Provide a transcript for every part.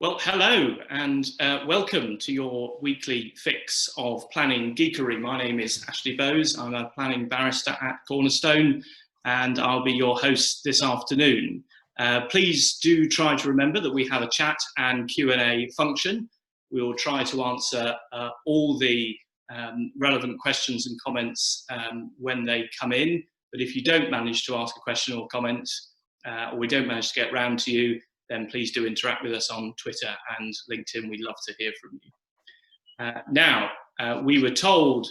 Well, hello and welcome to your weekly fix of planning geekery. My name is Ashley Bowes. I'm a planning barrister at Cornerstone and I'll be your host this afternoon. Please do try to remember that we have a chat and Q&A function. We will try to answer all the relevant questions and comments when they come in. But if you don't manage to ask a question or comment, or we don't manage to get round to you, then please do interact with us on Twitter and LinkedIn. We'd love to hear from you. We were told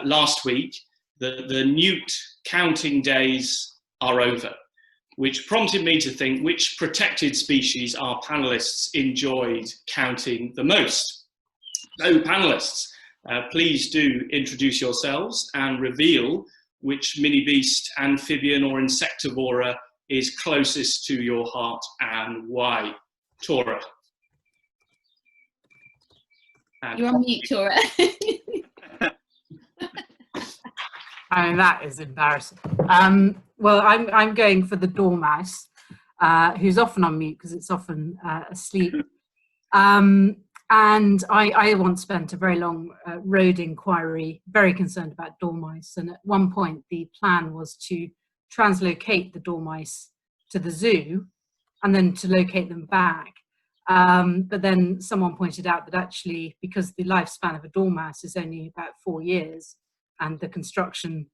last week that the newt counting days are over, which prompted me to think which protected species our panellists enjoyed counting the most. So panellists, please do introduce yourselves and reveal which mini beast, amphibian or insectivora is closest to your heart and why. Tora. You're on mute, Tora. I mean, that is embarrassing. Well, I'm going for the dormouse, who's often on mute because it's often asleep. And I once spent a very long road inquiry, very concerned about dormice. And at one point, the plan was to translocate the dormice to the zoo and then to locate them back. But then someone pointed out that actually, because the lifespan of a dormouse is only about 4 years and the construction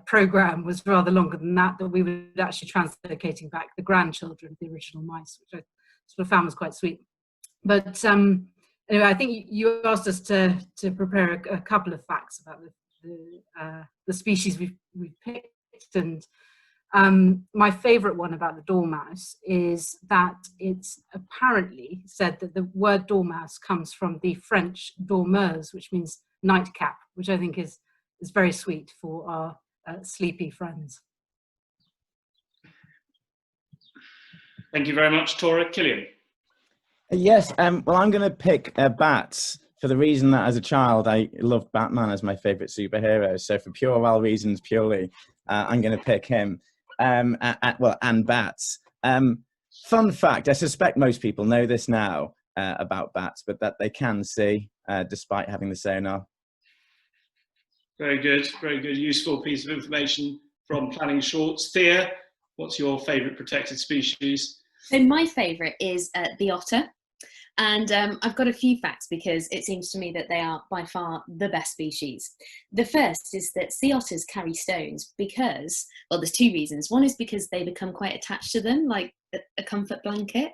program was rather longer than that, that we were actually translocating back the grandchildren of the original mice, which I sort of found was quite sweet. But anyway, I think you asked us to prepare a couple of facts about the species we've picked. And my favourite one about the dormouse is that it's apparently said that the word dormouse comes from the French dormeuse, which means nightcap, which I think is very sweet for our sleepy friends. Thank you very much, Tora. Killian. Yes, well, I'm going to pick bats for the reason that as a child I loved Batman as my favourite superhero. So for puerile reasons purely, I'm going to pick him. And bats. Fun fact, I suspect most people know this now about bats, but that they can see despite having the sonar. Very good, useful piece of information from Planning Shorts. Thea, what's your favourite protected species? So my favourite is the otter. And I've got a few facts because it seems to me that they are by far the best species. The first is that sea otters carry stones because, well, there's two reasons. One is because they become quite attached to them, like a comfort blanket.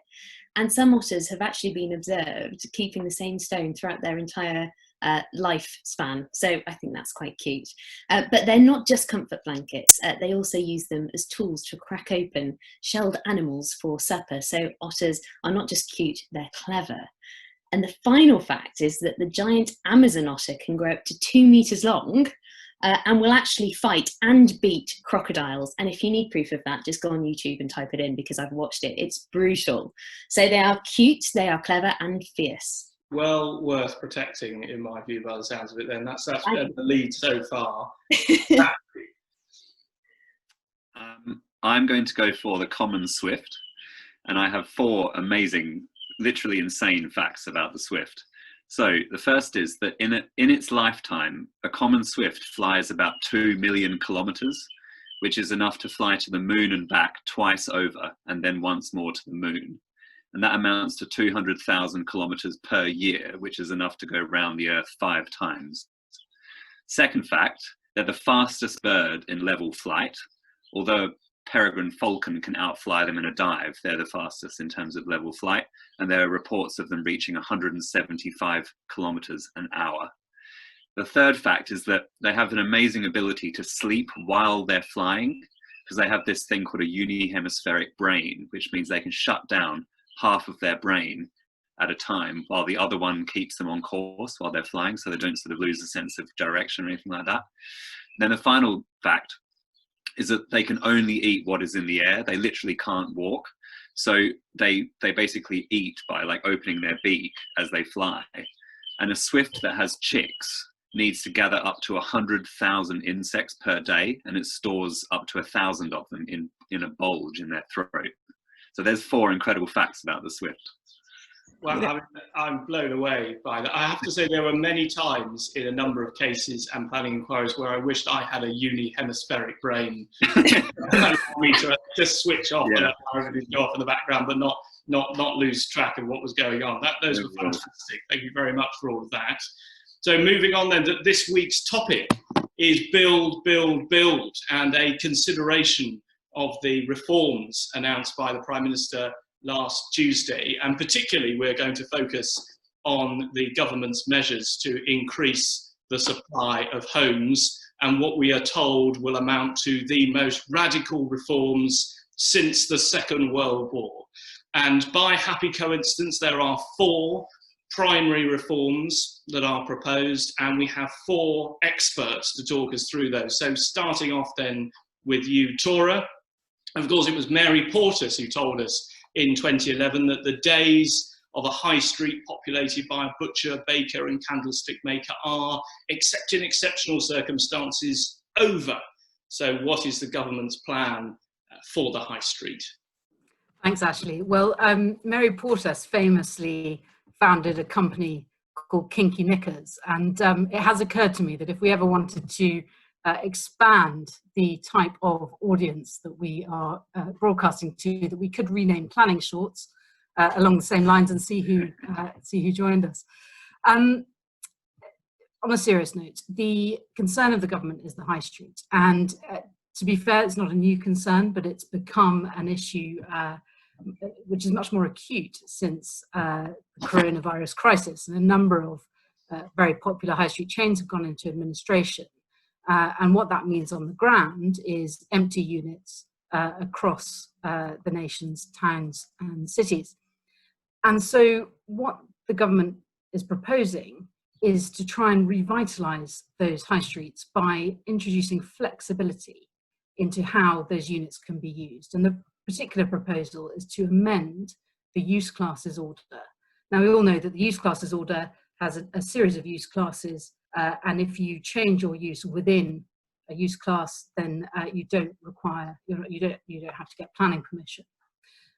And some otters have actually been observed keeping the same stone throughout their entire lifespan. So I think that's quite cute. But they're not just comfort blankets. They also use them as tools to crack open shelled animals for supper. So otters are not just cute, they're clever. And the final fact is that the giant Amazon otter can grow up to 2 meters long and will actually fight and beat crocodiles. And if you need proof of that, just go on YouTube and type it in because I've watched it. It's brutal. So they are cute, they are clever and fierce. Well worth protecting, in my view, by the sounds of it. Then that's the lead so far. I'm going to go for the common swift, and I have 4 amazing, literally insane facts about the swift. So the first is that in its lifetime, a common swift flies about 2 million kilometers, which is enough to fly to the moon and back twice over, and then once more to the moon. And that amounts to 200,000 kilometers per year, which is enough to go around the Earth 5 times. Second fact, they're the fastest bird in level flight. Although peregrine falcon can outfly them in a dive, they're the fastest in terms of level flight. And there are reports of them reaching 175 kilometers an hour. The third fact is that they have an amazing ability to sleep while they're flying, because they have this thing called a unihemispheric brain, which means they can shut down half of their brain at a time while the other one keeps them on course while they're flying, so they don't sort of lose a sense of direction or anything like that. Then the final fact is that they can only eat what is in the air. They literally can't walk, so they basically eat by like opening their beak as they fly. And a swift that has chicks needs to gather up to 100,000 insects per day, and it stores up to 1,000 of them in a bulge in their throat. So there's 4 incredible facts about the swift. Well, I'm blown away by that. I have to say there were many times in a number of cases and planning inquiries where I wished I had a uni-hemispheric brain for me to just switch off and allow everything to go off in the background, but not lose track of what was going on. Those were fantastic. Thank you very much for all of that. So moving on then, this week's topic is build, build, build, and a consideration of the reforms announced by the Prime Minister last Tuesday, and particularly we're going to focus on the government's measures to increase the supply of homes and what we are told will amount to the most radical reforms since the Second World War. And by happy coincidence, there are 4 primary reforms that are proposed, and we have 4 experts to talk us through those. So starting off then with you, Tora. Of course, it was Mary Portas who told us in 2011 that the days of a high street populated by a butcher, baker and candlestick maker are, except in exceptional circumstances, over. So what is the government's plan for the high street? Thanks, Ashley. Well, Mary Portas famously founded a company called Kinky Knickers, and it has occurred to me that if we ever wanted to expand the type of audience that we are broadcasting to, that we could rename Planning Shorts along the same lines and see who joined us. On a serious note, the concern of the government is the high street, and to be fair, it's not a new concern, but it's become an issue which is much more acute since the coronavirus crisis, and a number of very popular high street chains have gone into administration. And what that means on the ground is empty units across the nation's towns and cities. And so what the government is proposing is to try and revitalise those high streets by introducing flexibility into how those units can be used. And the particular proposal is to amend the use classes order. Now, we all know that the use classes order has a series of use classes, and if you change your use within a use class, then you don't have to get planning permission.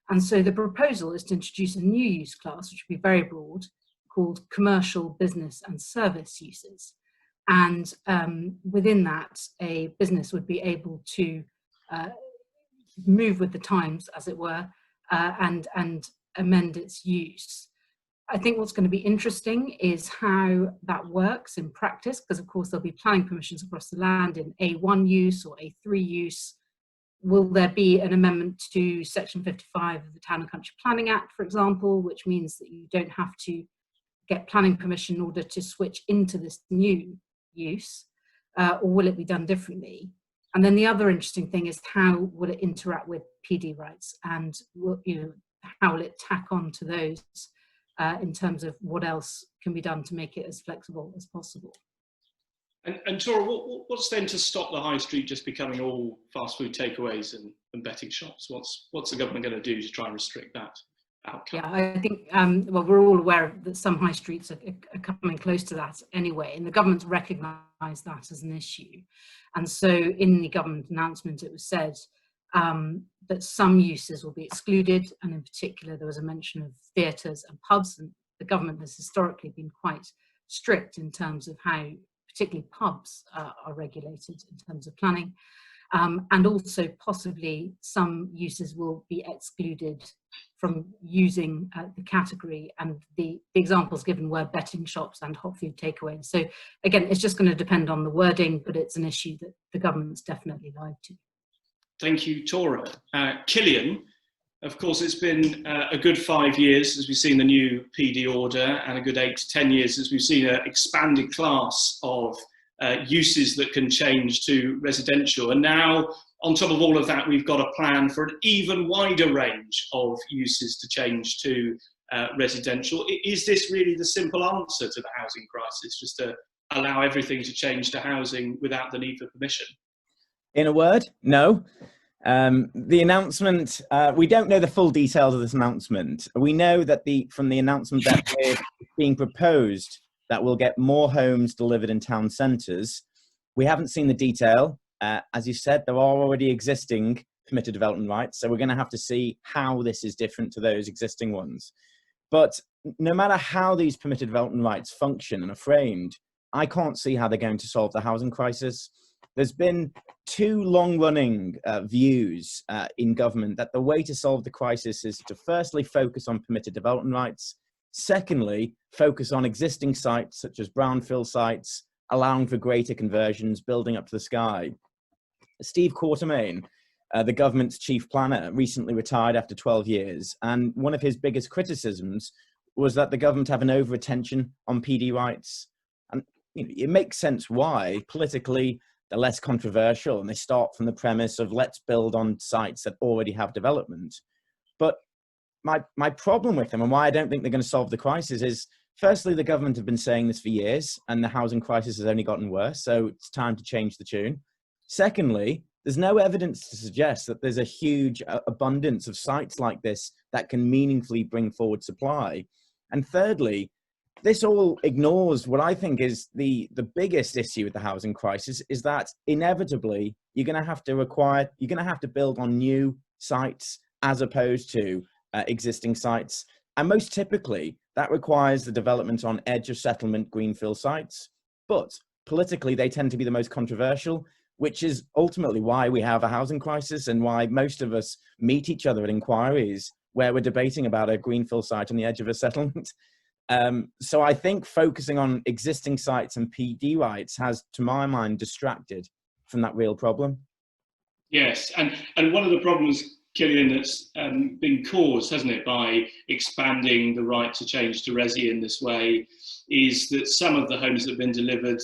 And so the proposal is to introduce a new use class, which would be very broad, called commercial, business and service uses. And within that, a business would be able to move with the times, as it were, and amend its use. I think what's going to be interesting is how that works in practice, because of course there'll be planning permissions across the land in A1 use or A3 use. Will there be an amendment to Section 55 of the Town and Country Planning Act, for example, which means that you don't have to get planning permission in order to switch into this new use, or will it be done differently? And then the other interesting thing is how will it interact with PD rights, and how will it tack on to those in terms of what else can be done to make it as flexible as possible. And Tora, what's then to stop the high street just becoming all fast food takeaways and betting shops? What's the government going to do to try and restrict that outcome? Yeah, I think, well, we're all aware that some high streets are coming close to that anyway, and the government's recognised that as an issue. And so in the government announcement, it was said that some uses will be excluded, and in particular there was a mention of theatres and pubs, and the government has historically been quite strict in terms of how particularly pubs are regulated in terms of planning, and also possibly some uses will be excluded from using the category, and the examples given were betting shops and hot food takeaways. So again, it's just going to depend on the wording, but it's an issue that the government's definitely live to. Thank you, Tora. Killian, of course, it's been a good 5 years since we've seen the new PD order, and a good 8 to 10 years since we've seen an expanded class of uses that can change to residential. And now, on top of all of that, we've got a plan for an even wider range of uses to change to residential. Is this really the simple answer to the housing crisis, just to allow everything to change to housing without the need for permission? In a word, no. The announcement, we don't know the full details of this announcement. We know that from the announcement that we're being proposed that we'll get more homes delivered in town centres. We haven't seen the detail. As you said, there are already existing permitted development rights, so we're going to have to see how this is different to those existing ones. But no matter how these permitted development rights function and are framed, I can't see how they're going to solve the housing crisis. There's been two long-running views in government that the way to solve the crisis is to firstly focus on permitted development rights, secondly focus on existing sites such as brownfield sites, allowing for greater conversions, building up to the sky. Steve Quartermain, the government's chief planner, recently retired after 12 years, and one of his biggest criticisms was that the government have an over-attention on PD rights. And it makes sense why. Politically, they're less controversial, and they start from the premise of let's build on sites that already have development. But my problem with them, and why I don't think they're going to solve the crisis, is firstly, the government have been saying this for years, and the housing crisis has only gotten worse, so it's time to change the tune. Secondly, there's no evidence to suggest that there's a huge abundance of sites like this that can meaningfully bring forward supply. And thirdly, this all ignores what I think is the biggest issue with the housing crisis, is that inevitably you're going to have to build on new sites as opposed to existing sites. And most typically, that requires the development on edge of settlement greenfield sites. But politically, they tend to be the most controversial, which is ultimately why we have a housing crisis and why most of us meet each other at inquiries where we're debating about a greenfield site on the edge of a settlement. So I think focusing on existing sites and PD rights has, to my mind, distracted from that real problem. Yes, and one of the problems, Killian, that's been caused, hasn't it, by expanding the right to change to resi in this way, is that some of the homes that have been delivered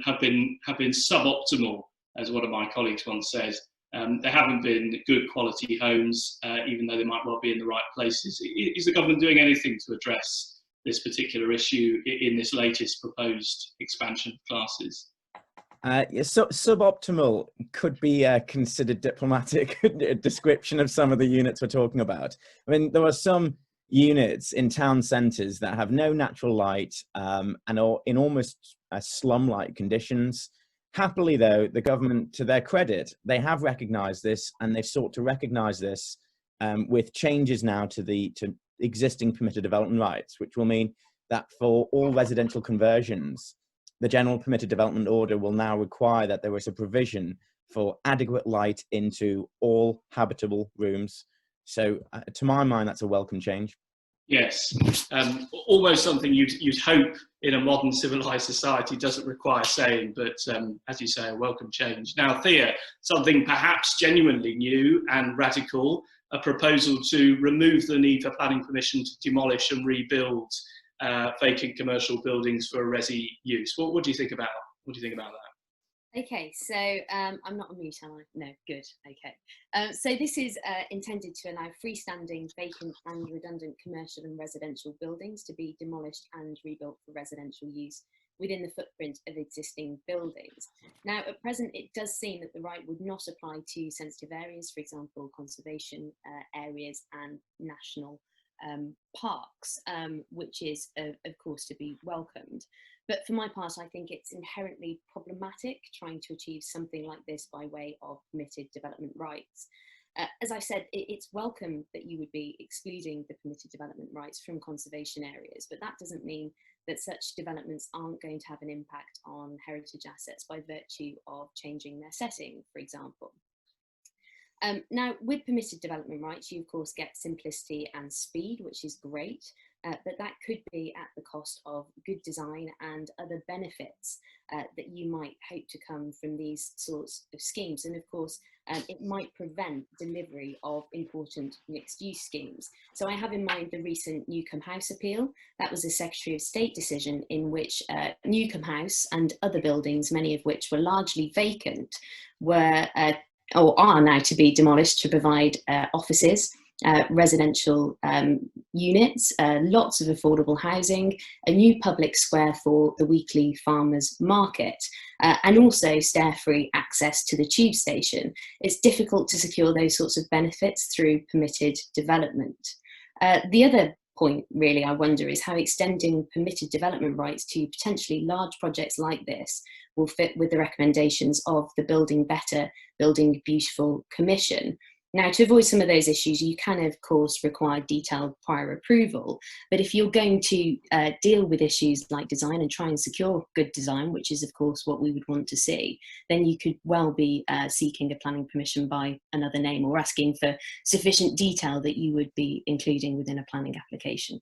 have been suboptimal, as one of my colleagues once said. They haven't been good quality homes, even though they might well be in the right places. Is the government doing anything to address this particular issue in this latest proposed expansion of classes? So suboptimal could be a considered diplomatic description of some of the units we're talking about. I mean, there are some units in town centres that have no natural light and are in almost slum-like conditions. Happily, though, the government, to their credit, they have recognised this, and they've sought to recognise this with changes now to existing permitted development rights, which will mean that for all residential conversions, the general permitted development order will now require that there is a provision for adequate light into all habitable rooms. So to my mind, that's a welcome change. Yes, almost something you'd hope in a modern civilized society doesn't require saying, but as you say, a welcome change. Now, Thea, something perhaps genuinely new and radical, a proposal to remove the need for planning permission to demolish and rebuild vacant commercial buildings for resi use. What do you think about that? Okay, so I'm not on mute, am I? No, good, okay. So this is intended to allow freestanding, vacant and redundant commercial and residential buildings to be demolished and rebuilt for residential use within the footprint of existing buildings. Now, at present, it does seem that the right would not apply to sensitive areas, for example, conservation areas and national parks, which is, of course, to be welcomed. But for my part, I think it's inherently problematic trying to achieve something like this by way of permitted development rights. As I said, it's welcome that you would be excluding the permitted development rights from conservation areas, but that doesn't mean that such developments aren't going to have an impact on heritage assets by virtue of changing their setting, for example. Now, with permitted development rights, you of course get simplicity and speed, which is great, but that could be at the cost of good design and other benefits that you might hope to come from these sorts of schemes. And of course, it might prevent delivery of important mixed-use schemes. So I have in mind the recent Newcombe House appeal. That was a Secretary of State decision in which Newcombe House and other buildings, many of which were largely vacant, were or are now to be demolished to provide offices, residential units, lots of affordable housing, a new public square for the weekly farmers market, and also stair-free access to the tube station. It's difficult to secure those sorts of benefits through permitted development. The other point, really, I wonder, is how extending permitted development rights to potentially large projects like this will fit with the recommendations of the Building Better, Building Beautiful Commission. Now, to avoid some of those issues, you can, of course, require detailed prior approval. But if you're going to deal with issues like design and try and secure good design, which is, of course, what we would want to see, then you could well be seeking a planning permission by another name, or asking for sufficient detail that you would be including within a planning application.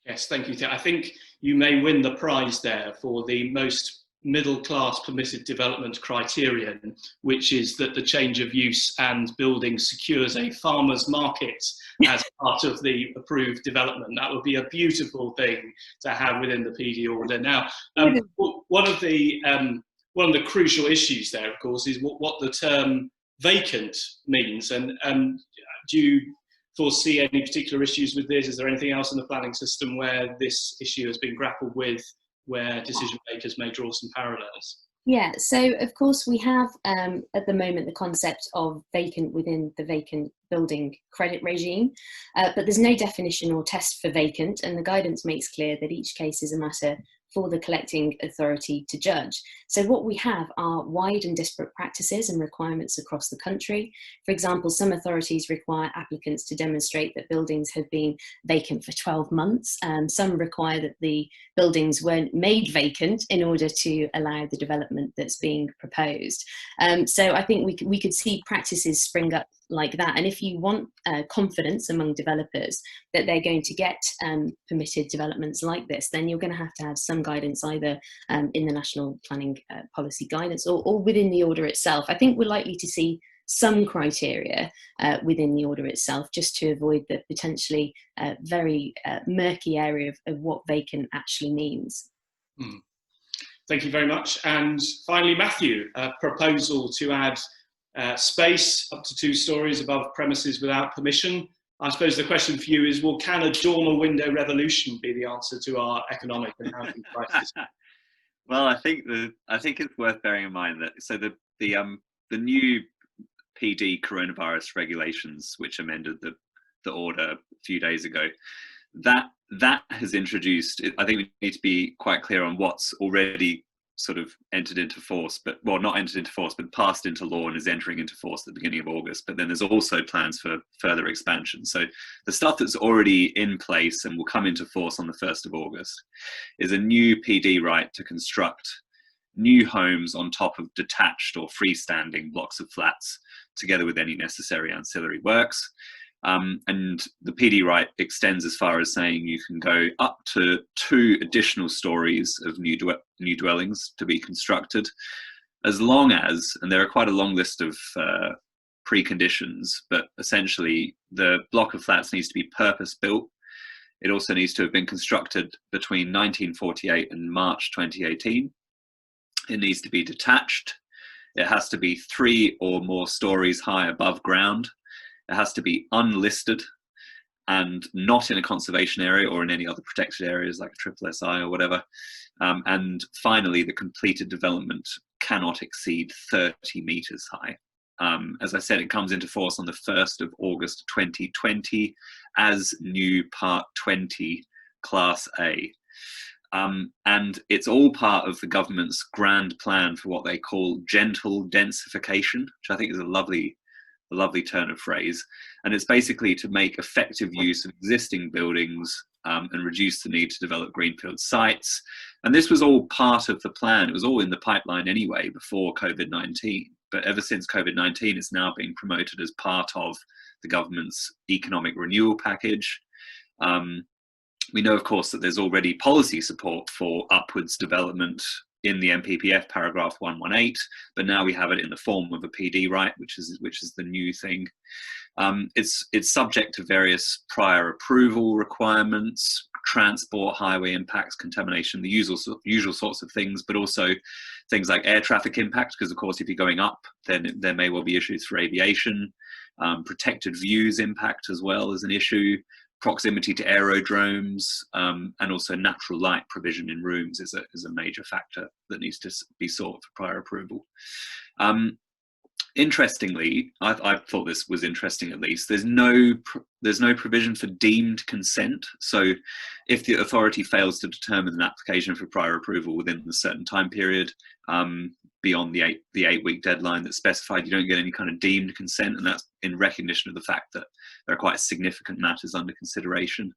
Yes, thank you, Thea. I think you may win the prize there for the most middle-class permitted development criterion, which is that the change of use and building secures a farmer's market as part of the approved development. That would be a beautiful thing to have within the PD order. Now, one of the crucial issues there, of course, is what the term vacant means. And do you foresee any particular issues with this? Is there anything else in the planning system where this issue has been grappled with, where decision makers may draw some parallels? Yeah, so of course we have at the moment the concept of vacant within the vacant building credit regime, but there's no definition or test for vacant, and the guidance makes clear that each case is a matter for the collecting authority to judge. So what we have are wide and disparate practices and requirements across the country. For example, some authorities require applicants to demonstrate that buildings have been vacant for 12 months. Some require that the buildings weren't made vacant in order to allow the development that's being proposed. So I think we could see practices spring up like that. And if you want confidence among developers that they're going to get permitted developments like this, then you're going to have some guidance either in the National Planning Policy Guidance or within the order itself. I think we're likely to see some criteria within the order itself, just to avoid the potentially very murky area of what vacant actually means. Thank you very much. And finally, Matthew, a proposal to add space up to 2 stories above premises without permission. I suppose the question for you is, well, can a dormer window revolution be the answer to our economic and housing crisis? Well, I think it's worth bearing in mind that the new PD coronavirus regulations, which amended the order a few days ago, that has introduced, I think we need to be quite clear on what's already sort of entered into force, but well, not entered into force, but passed into law and is entering into force at the beginning of August. But then there's also plans for further expansion. So the stuff that's already in place and will come into force on the 1st of August is a new PD right to construct new homes on top of detached or freestanding blocks of flats, together with any necessary ancillary works. And the PD right extends as far as saying you can go up to 2 additional stories of new dwellings to be constructed, as long as, and there are quite a long list of preconditions, but essentially the block of flats needs to be purpose built. It also needs to have been constructed between 1948 and March 2018. It needs to be detached. It has to be 3 or more stories high above ground. It has to be unlisted and not in a conservation area or in any other protected areas like a SSSI or whatever. And finally, the completed development cannot exceed 30 metres high. As I said, it comes into force on the 1st of August 2020 as new Part 20 Class A. And it's all part of the government's grand plan for what they call gentle densification, which I think is a lovely turn of phrase. And it's basically to make effective use of existing buildings and reduce the need to develop greenfield sites. And this was all part of the plan. It was all in the pipeline anyway before COVID-19. But ever since COVID-19, it's now being promoted as part of the government's economic renewal package. We know, of course, that there's already policy support for upwards development in the MPPF paragraph 118, but now we have it in the form of a PD right, which is the new thing. It's subject to various prior approval requirements, transport, highway impacts, contamination, the usual sorts of things, but also things like air traffic impact, because of course if you're going up, then there may well be issues for aviation. Protected views impact as well as an issue. Proximity to aerodromes, and also natural light provision in rooms is a major factor that needs to be sought for prior approval. Interestingly, I thought this was interesting at least, there's no provision for deemed consent. So if the authority fails to determine an application for prior approval within a certain time period, beyond the 8-week deadline that specified you don't get any kind of deemed consent, and that's in recognition of the fact that there are quite significant matters under consideration.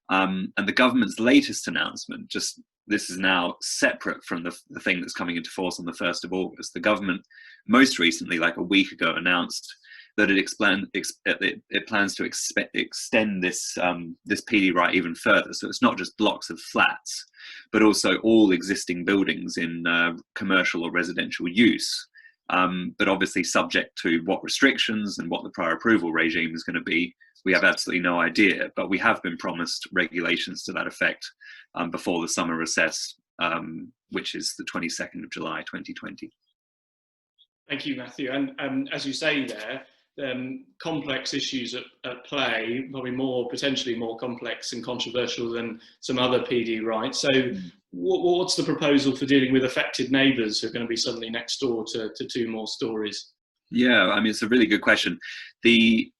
And the government's latest announcement, this is now separate from the thing that's coming into force on the 1st of August. The government most recently, like a week ago, announced that it plans to extend this PD right even further. So it's not just blocks of flats, but also all existing buildings in commercial or residential use. But obviously subject to what restrictions and what the prior approval regime is going to be. We have absolutely no idea, but we have been promised regulations to that effect before the summer recess, which is the 22nd of July 2020. Thank you, Matthew. And as you say there, complex issues at play, probably potentially more complex and controversial than some other PD rights. So what's the proposal for dealing with affected neighbours who are going to be suddenly next door to 2 more stories? Yeah, I mean, it's a really good question. The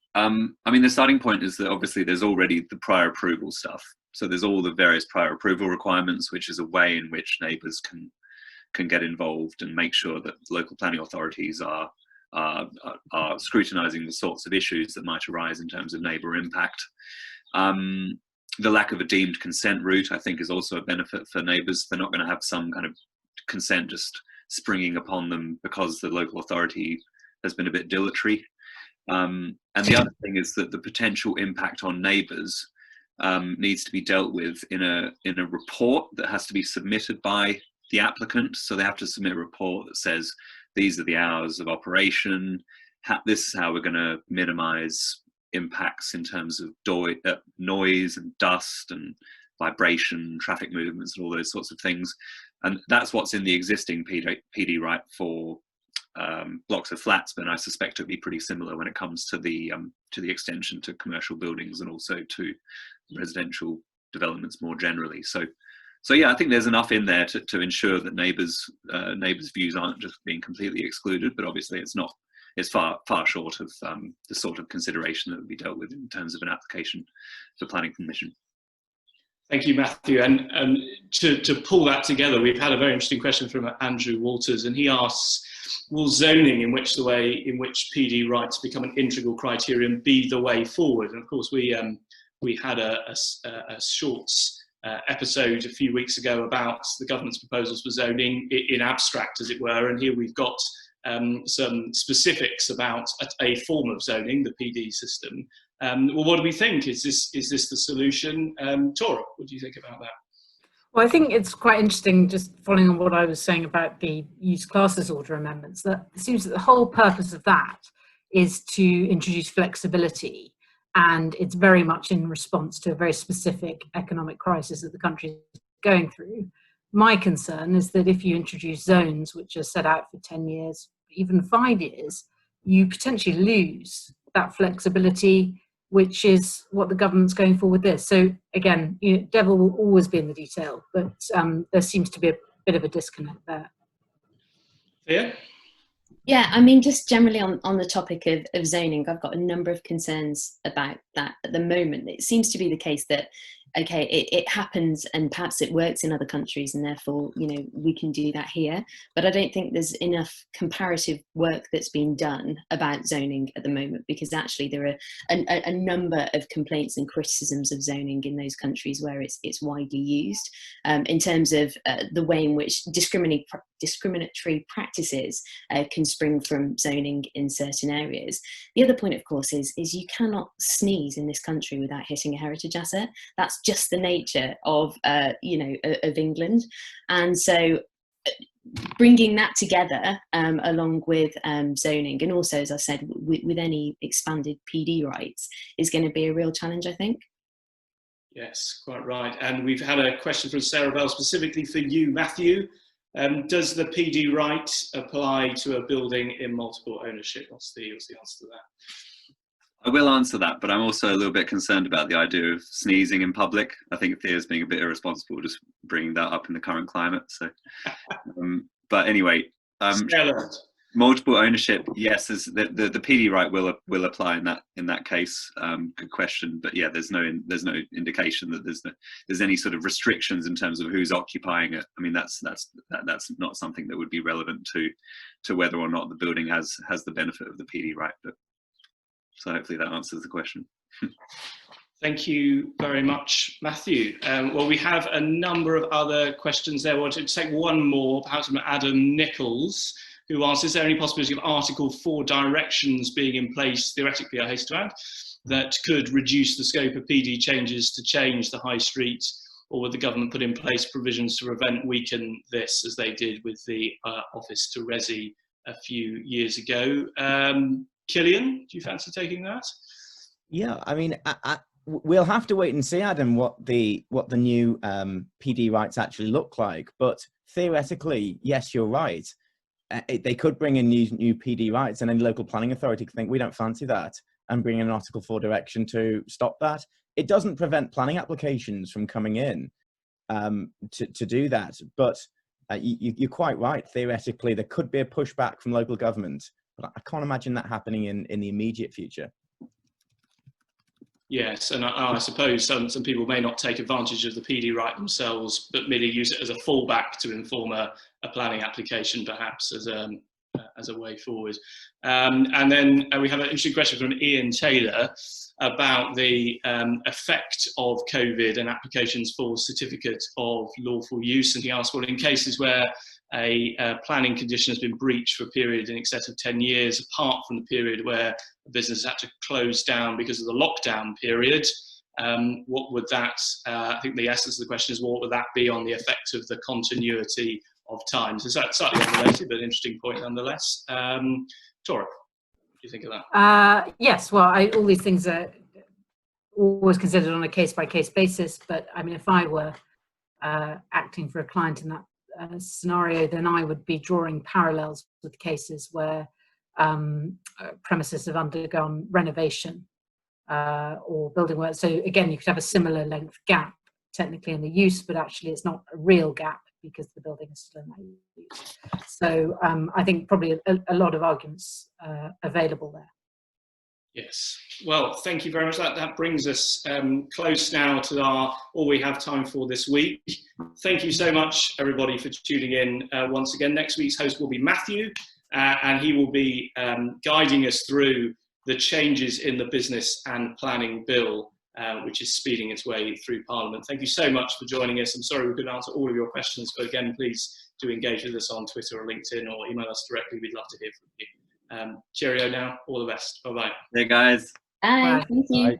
starting point is that obviously there's already the prior approval stuff. So there's all the various prior approval requirements, which is a way in which neighbours can get involved and make sure that local planning authorities are scrutinising the sorts of issues that might arise in terms of neighbour impact. The lack of a deemed consent route, I think, is also a benefit for neighbours. They're not going to have some kind of consent just springing upon them because the local authority has been a bit dilatory. And the other thing is that the potential impact on neighbours needs to be dealt with in a report that has to be submitted by the applicant. So they have to submit a report that says these are the hours of operation, this is how we're going to minimise impacts in terms of noise and dust and vibration, traffic movements and all those sorts of things. And that's what's in the existing PD right for blocks of flats, but I suspect it'll be pretty similar when it comes to the extension to commercial buildings and also to residential developments more generally. So yeah, I think there's enough in there to ensure that neighbours' views aren't just being completely excluded, but obviously it's far short of the sort of consideration that would be dealt with in terms of an application for planning permission. Thank you, Matthew. And to pull that together, we've had a very interesting question from Andrew Walters, and he asks, will zoning, in which PD rights become an integral criterion, be the way forward? And of course, we had a short episode a few weeks ago about the government's proposals for zoning in abstract, as it were, and here we've got some specifics about a form of zoning, the PD system. Well, what do we think? Is this the solution? Tora, what do you think about that? Well, I think it's quite interesting, just following on what I was saying about the used classes order amendments, that it seems that the whole purpose of that is to introduce flexibility, and it's very much in response to a very specific economic crisis that the country is going through. My concern is that if you introduce zones which are set out for 10 years, even 5 years, you potentially lose that flexibility, which is what the government's going for with this. So again, devil will always be in the detail, but there seems to be a bit of a disconnect there. Thea? Yeah, I mean, just generally on the topic of zoning, I've got a number of concerns about that at the moment. It seems to be the case that, okay, it happens and perhaps it works in other countries and therefore, we can do that here. But I don't think there's enough comparative work that's been done about zoning at the moment, because actually there are a number of complaints and criticisms of zoning in those countries where it's widely used in terms of the way in which discriminatory practices can spring from zoning in certain areas. The other point, of course, is you cannot sneeze in this country without hitting a heritage asset. That's just the nature of of England, and so bringing that together along with zoning, and also, as I said, with any expanded PD rights, is going to be a real challenge, I think. Yes, quite right. And we've had a question from Sarah Bell specifically for you, Matthew. Does the PD right apply to a building in multiple ownership? What's the answer to that? I will answer that, but I'm also a little bit concerned about the idea of sneezing in public. I think Thea's being a bit irresponsible just bringing that up in the current climate. So, but anyway, Multiple ownership, yes, is the PD right will apply in that case. Good question, but yeah, there's no indication that there's any sort of restrictions in terms of who's occupying it. I mean, that's not something that would be relevant to whether or not the building has the benefit of the PD right. But so hopefully that answers the question. Thank you very much, Matthew. Well, we have a number of other questions there. I wanted to take one more, perhaps from Adam Nichols, who asks, is there any possibility of Article 4 directions being in place, theoretically, I hasten to add, that could reduce the scope of PD changes to change the high street, or would the government put in place provisions to prevent, weaken this, as they did with the office to Resi a few years ago? Killian, do you fancy taking that? Yeah, I mean, we'll have to wait and see, Adam, what the new PD rights actually look like. But theoretically, yes, you're right. They could bring in new PD rights, and any local planning authority could think, we don't fancy that, and bring in an Article 4 direction to stop that. It doesn't prevent planning applications from coming in to do that. But you're quite right. Theoretically, there could be a pushback from local government, but I can't imagine that happening in the immediate future. Yes, and I suppose some people may not take advantage of the PD right themselves, but merely use it as a fallback to inform a planning application, perhaps as a way forward. And then we have an interesting question from Ian Taylor about the effect of COVID and applications for certificate of lawful use. And he asked, well, in cases where a planning condition has been breached for a period in excess of 10 years, apart from the period where the business had to close down because of the lockdown period, what would that, I think the essence of the question is, what would that be on the effect of the continuity of time? So that's slightly unrelated, but an interesting point nonetheless. Tora, what do you think of that? Yes, well, all these things are always considered on a case-by-case basis, but I mean, if I were acting for a client in that scenario, then I would be drawing parallels with cases where premises have undergone renovation or building work. So again, you could have a similar length gap technically in the use, but actually it's not a real gap because the building is still in that use. So I think probably a lot of arguments available there. Yes. Well, thank you very much. That brings us close now to all we have time for this week. Thank you so much, everybody, for tuning in once again. Next week's host will be Matthew, and he will be guiding us through the changes in the Business and Planning Bill, which is speeding its way through Parliament. Thank you so much for joining us. I'm sorry we couldn't answer all of your questions, but again, please do engage with us on Twitter or LinkedIn or email us directly. We'd love to hear from you. Cheerio now. All the best. Bye-bye. Hey, guys. Bye. Thank you. Bye.